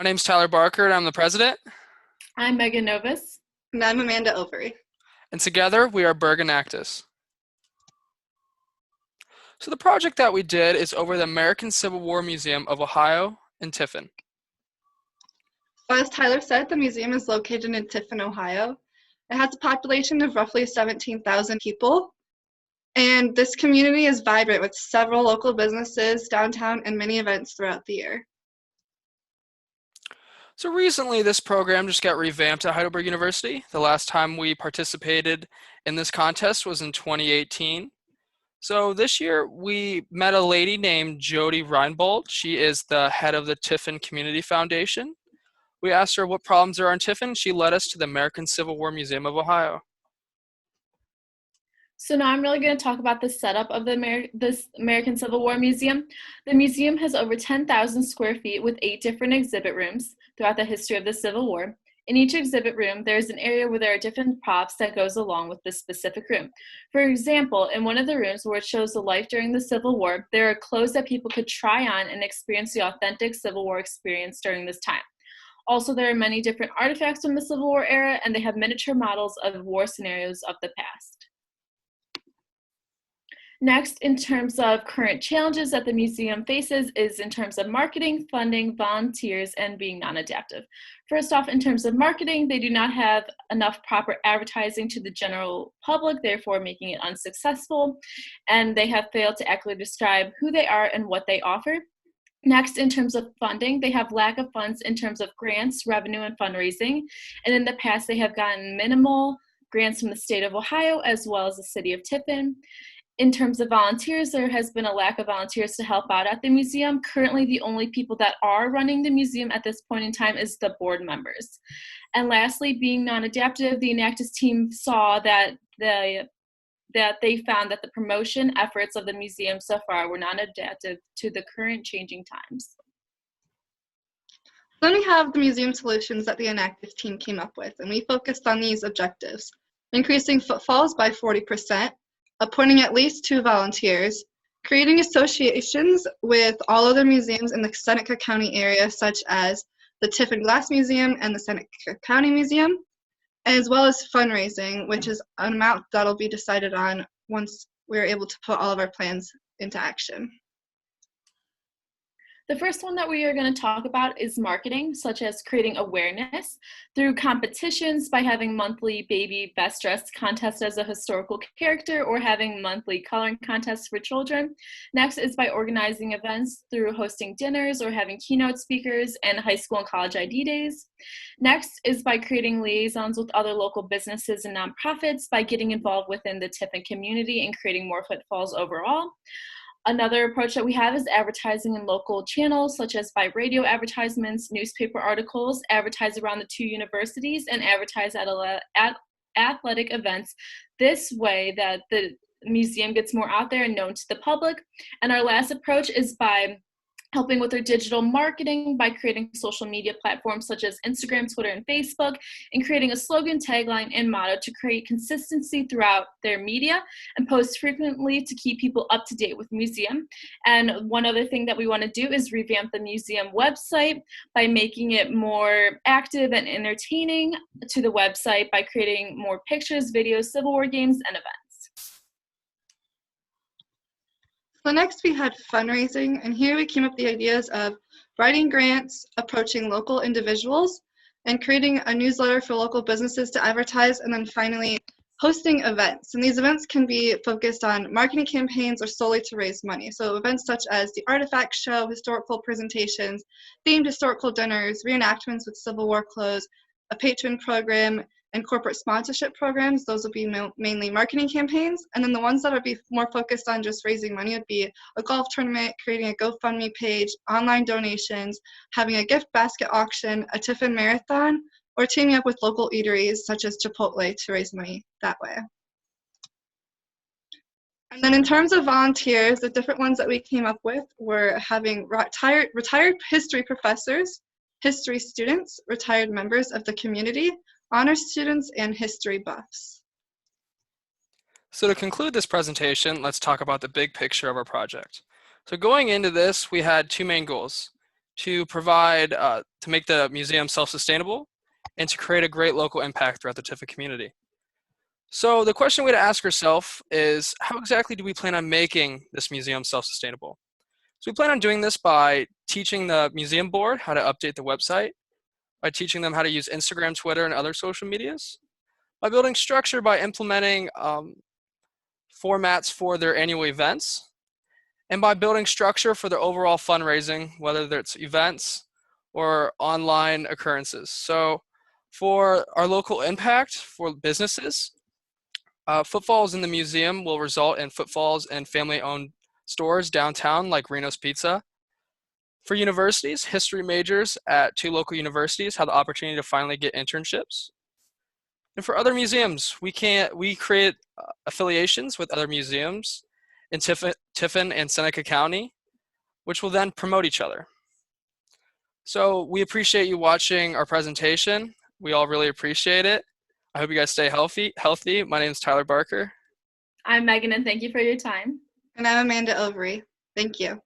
My name's Tyler Barker, and I'm the president. I'm Megan Novus. And I'm Amanda Overy. And together, we are Enactus. So the project that we did is over the American Civil War Museum of Ohio in Tiffin. As Tyler said, the museum is located in Tiffin, Ohio. It has a population of roughly 17,000 people. And this community is vibrant with several local businesses downtown and many events throughout the year. So recently, this program just got revamped at Heidelberg University. The last time we participated in this contest was in 2018. So this year, we met a lady named Jody Reinbold. She is the head of the Tiffin Community Foundation. We asked her what problems there are in Tiffin. She led us to the American Civil War Museum of Ohio. So now I'm really going to talk about the setup of this American Civil War Museum. The museum has over 10,000 square feet with 8 different exhibit rooms throughout the history of the Civil War. In each exhibit room, there is an area where there are different props that goes along with this specific room. For example, in one of the rooms where it shows the life during the Civil War, there are clothes that people could try on and experience the authentic Civil War experience during this time. Also, there are many different artifacts from the Civil War era, and they have miniature models of war scenarios of the past. Next, in terms of current challenges that the museum faces is in terms of marketing, funding, volunteers, and being non-adaptive. First off, in terms of marketing, they do not have enough proper advertising to the general public, therefore making it unsuccessful, and they have failed to accurately describe who they are and what they offer. Next, in terms of funding, they have lack of funds in terms of grants, revenue, and fundraising, and in the past they have gotten minimal grants from the state of Ohio as well as the city of Tiffin. In terms of volunteers, there has been a lack of volunteers to help out at the museum. Currently, the only people that are running the museum at this point in time is the board members. And lastly, being non-adaptive, the Enactus team saw that they found that the promotion efforts of the museum so far were non-adaptive to the current changing times. Then we have the museum solutions that the Enactus team came up with, and we focused on these objectives: increasing footfalls by 40%, appointing at least 2 volunteers, creating associations with all other museums in the Seneca County area, such as the Tiffin Glass Museum and the Seneca County Museum, as well as fundraising, which is an amount that'll be decided on once we're able to put all of our plans into action. The first one that we are going to talk about is marketing, such as creating awareness through competitions by having monthly baby best dressed contests as a historical character or having monthly coloring contests for children. Next is by organizing events through hosting dinners or having keynote speakers and high school and college ID days. Next is by creating liaisons with other local businesses and nonprofits by getting involved within the Tiffin community and creating more footfalls overall. Another approach that we have is advertising in local channels, such as by radio advertisements, newspaper articles, advertise around the 2 universities, and advertise at athletic events. This way that the museum gets more out there and known to the public. And our last approach is by helping with their digital marketing by creating social media platforms such as Instagram, Twitter, and Facebook, and creating a slogan, tagline, and motto to create consistency throughout their media and post frequently to keep people up to date with the museum. And one other thing that we want to do is revamp the museum website by making it more active and entertaining to the website by creating more pictures, videos, Civil War games, and events. So next we had fundraising, and here we came up with the ideas of writing grants, approaching local individuals, and creating a newsletter for local businesses to advertise, and then finally hosting events. And these events can be focused on marketing campaigns or solely to raise money. So events such as the artifact show, historical presentations, themed historical dinners, reenactments with Civil War clothes, a patron program, and corporate sponsorship programs. Those will be mainly marketing campaigns. And then the ones that would be more focused on just raising money would be a golf tournament, creating a GoFundMe page, online donations, having a gift basket auction, a Tiffin marathon, or teaming up with local eateries such as Chipotle to raise money that way. And then in terms of volunteers, the different ones that we came up with were having retired history professors, history students, retired members of the community, honor students, and history buffs. So to conclude this presentation, let's talk about the big picture of our project. So going into this, we had 2 main goals: to provide, to make the museum self-sustainable, and to create a great local impact throughout the Tiffin community. So the question we have to ask ourselves is, how exactly do we plan on making this museum self-sustainable? So we plan on doing this by teaching the museum board how to update the website, by teaching them how to use Instagram, Twitter, and other social medias, by building structure by implementing formats for their annual events, and by building structure for their overall fundraising, whether it's events or online occurrences. So for our local impact for businesses, footfalls in the museum will result in footfalls in family-owned stores downtown like Reno's Pizza. For universities, history majors at 2 local universities have the opportunity to finally get internships. And for other museums, we create affiliations with other museums in Tiffin and Seneca County, which will then promote each other. So we appreciate you watching our presentation. We all really appreciate it. I hope you guys stay healthy. My name is Tyler Barker. I'm Megan, and thank you for your time. And I'm Amanda Overy. Thank you.